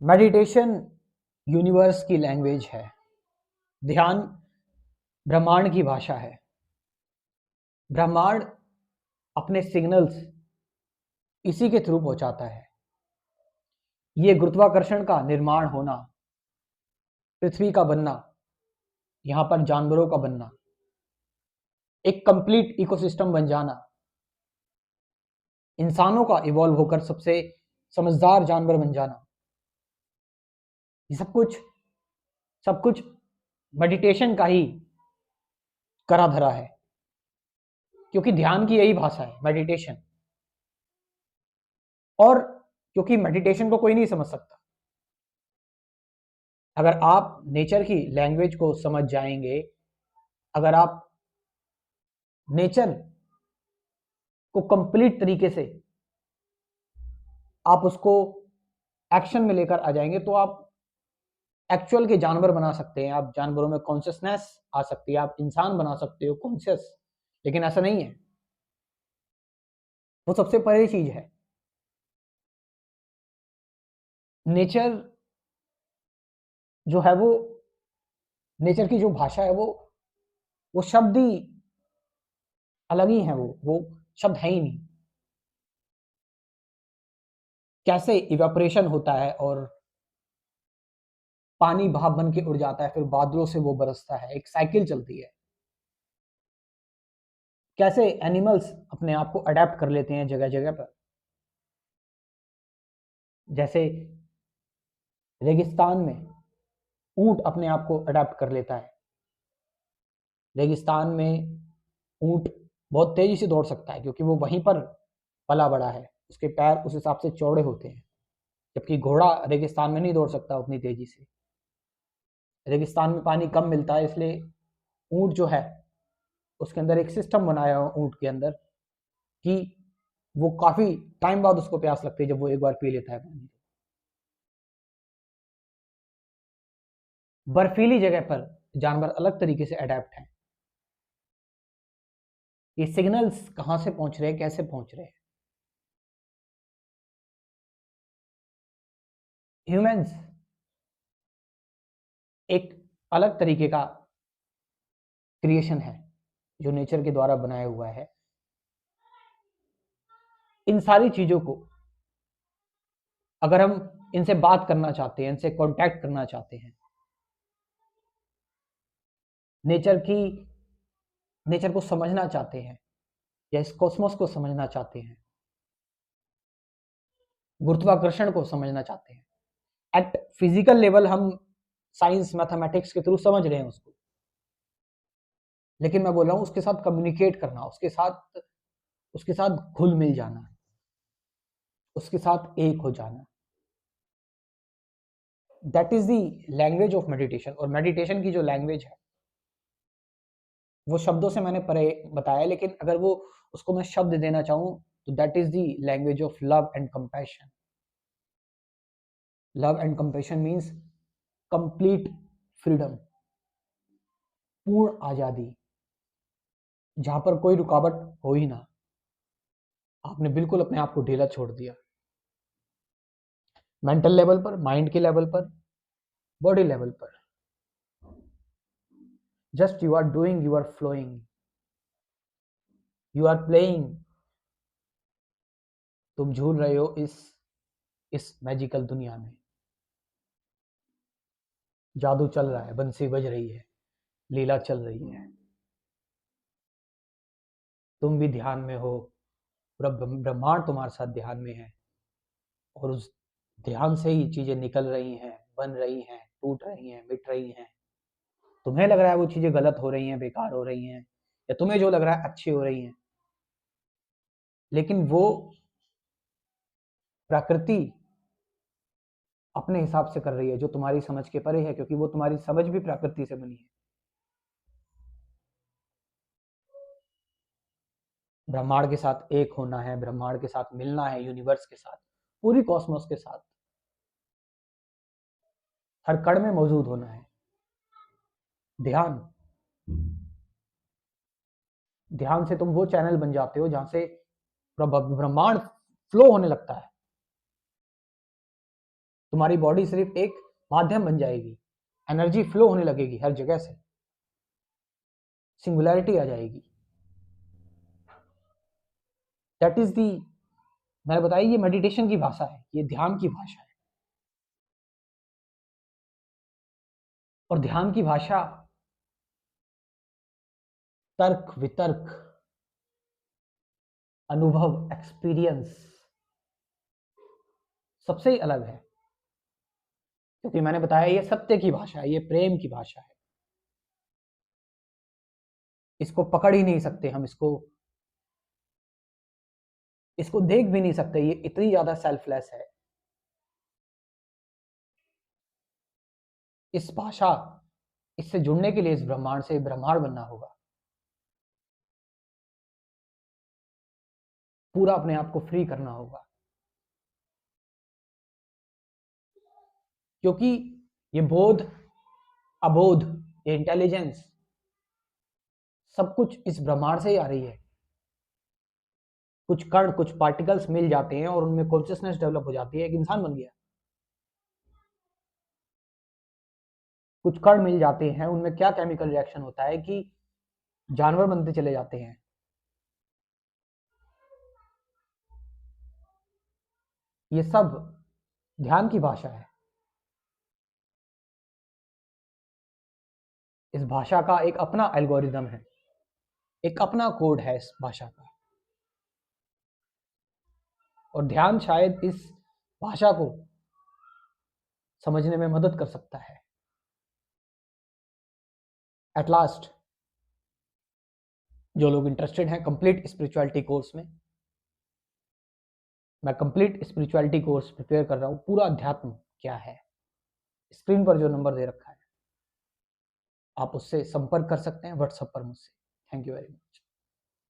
Meditation universe की language है। ध्यान ब्रह्मांड की भाषा है। ब्रह्मांड अपने सिग्नल्स इसी के थ्रू पहुंचाता है। ये गुरुत्वाकर्षण का निर्माण होना, पृथ्वी का बनना, यहाँ पर जानवरों का बनना, एक कंप्लीट इकोसिस्टम बन जाना, इंसानों का इवॉल्व होकर सबसे समझदार जानवर बन जाना, ये सब कुछ मेडिटेशन का ही करा धरा है। क्योंकि ध्यान की यही भाषा है, मेडिटेशन। और क्योंकि मेडिटेशन को कोई नहीं समझ सकता। अगर आप नेचर की लैंग्वेज को समझ जाएंगे, अगर आप नेचर को कंप्लीट तरीके से आप उसको एक्शन में लेकर आ जाएंगे, तो आप एक्चुअल के जानवर बना सकते हैं। आप जानवरों में कॉन्शियसनेस आ सकती है, आप इंसान बना सकते हो कॉन्शियस। लेकिन ऐसा नहीं है, वो सबसे परे चीज है। नेचर जो है वो, नेचर की जो भाषा है वो शब्द ही अलग ही है। वो शब्द है ही नहीं। कैसे इवेपोरेशन होता है और पानी भाप बन के उड़ जाता है, फिर बादलों से वो बरसता है, एक साइकिल चलती है। कैसे एनिमल्स अपने आप को अडेप्ट कर लेते हैं जगह जगह पर। जैसे रेगिस्तान में ऊंट अपने आप को अडेप्ट कर लेता है। रेगिस्तान में ऊंट बहुत तेजी से दौड़ सकता है, क्योंकि वो वहीं पर पला बड़ा है, उसके पैर उस हिसाब से चौड़े होते हैं। जबकि घोड़ा रेगिस्तान में नहीं दौड़ सकता उतनी तेजी से। रेगिस्तान में पानी कम मिलता है, इसलिए ऊंट जो है उसके अंदर एक सिस्टम बनाया हुआ ऊंट के अंदर कि वो काफी टाइम बाद उसको प्यास लगती है जब वो एक बार पी लेता है पानी। बर्फीली जगह पर जानवर अलग तरीके से अडेप्ट हैं। ये सिग्नल्स कहां से पहुंच रहे हैं, कैसे पहुंच रहे हैं। ह्यूमंस एक अलग तरीके का क्रिएशन है जो नेचर के द्वारा बनाया हुआ है। इन सारी चीजों को अगर हम इनसे बात करना चाहते हैं, इनसे कांटेक्ट करना चाहते हैं, नेचर को समझना चाहते हैं, या इस कॉस्मोस को समझना चाहते हैं, गुरुत्वाकर्षण को समझना चाहते हैं, एट फिजिकल लेवल हम साइंस मैथमेटिक्स के थ्रू समझ रहे हैं उसको। लेकिन मैं बोल रहा हूं उसके साथ कम्युनिकेट करना, उसके साथ घुल मिल जाना, उसके साथ एक हो जाना, that is the language of meditation. और मेडिटेशन की जो लैंग्वेज है वो शब्दों से मैंने परे बताया, लेकिन अगर वो उसको मैं शब्द देना चाहूं तो that is the language of love and compassion. Love and compassion means complete freedom, पूर्ण आजादी, जहां पर कोई रुकावट हो ही ना। आपने बिल्कुल अपने आप को ढीला छोड़ दिया, मेंटल लेवल पर, माइंड के लेवल पर, बॉडी लेवल पर। Just you are doing, you are flowing, you are playing. तुम झूल रहे हो इस मैजिकल दुनिया में। जादू चल रहा है, बंसी बज रही है, लीला चल रही है। तुम भी ध्यान में हो, पूरा ब्रह्मांड तुम्हारे साथ ध्यान में है। और उस ध्यान से ही चीजें निकल रही हैं, बन रही हैं, टूट रही हैं, मिट रही हैं। तुम्हें लग रहा है वो चीजें गलत हो रही हैं, बेकार हो रही हैं, या तुम्हें जो लग रहा है अच्छी हो रही हैं, लेकिन वो प्रकृति अपने हिसाब से कर रही है, जो तुम्हारी समझ के परे है, क्योंकि वो तुम्हारी समझ भी प्रकृति से बनी है। ब्रह्मांड के साथ एक होना है, ब्रह्मांड के साथ मिलना है, यूनिवर्स के साथ, पूरी कॉस्मोस के साथ, हर कण में मौजूद होना है। ध्यान ध्यान से तुम वो चैनल बन जाते हो जहां से ब्रह्मांड फ्लो होने लगता है। तुम्हारी बॉडी सिर्फ एक माध्यम बन जाएगी, एनर्जी फ्लो होने लगेगी हर जगह से, सिंगुलैरिटी आ जाएगी। दैट इज दी, मैंने बताया ये मेडिटेशन की भाषा है, ये ध्यान की भाषा है। और ध्यान की भाषा तर्क वितर्क, अनुभव, एक्सपीरियंस सबसे ही अलग है, क्योंकि मैंने बताया ये सत्य की भाषा है, ये प्रेम की भाषा है। इसको पकड़ ही नहीं सकते हम, इसको देख भी नहीं सकते, ये इतनी ज्यादा सेल्फलेस है। इस भाषा, इससे जुड़ने के लिए इस ब्रह्मांड से ब्रह्मांड बनना होगा, पूरा अपने आप को फ्री करना होगा, क्योंकि ये बोध, अबोध, ये इंटेलिजेंस सब कुछ इस ब्रह्मांड से ही आ रही है। कुछ कण, कुछ पार्टिकल्स मिल जाते हैं और उनमें कॉन्शियसनेस डेवलप हो जाती है, एक इंसान बन गया। कुछ कण मिल जाते हैं, उनमें क्या केमिकल रिएक्शन होता है कि जानवर बनते चले जाते हैं। ये सब ध्यान की भाषा है। इस भाषा का एक अपना एल्गोरिदम है, एक अपना कोड है इस भाषा का, और ध्यान शायद इस भाषा को समझने में मदद कर सकता है। एट लास्ट, जो लोग इंटरेस्टेड हैं कंप्लीट स्पिरिचुअलिटी कोर्स में, मैं कंप्लीट स्पिरिचुअलिटी कोर्स प्रिपेयर कर रहा हूँ। पूरा अध्यात्म क्या है, स्क्रीन पर जो नंबर दे रखा है, आप उससे संपर्क कर सकते हैं व्हाट्सएप पर मुझसे। Thank you very much.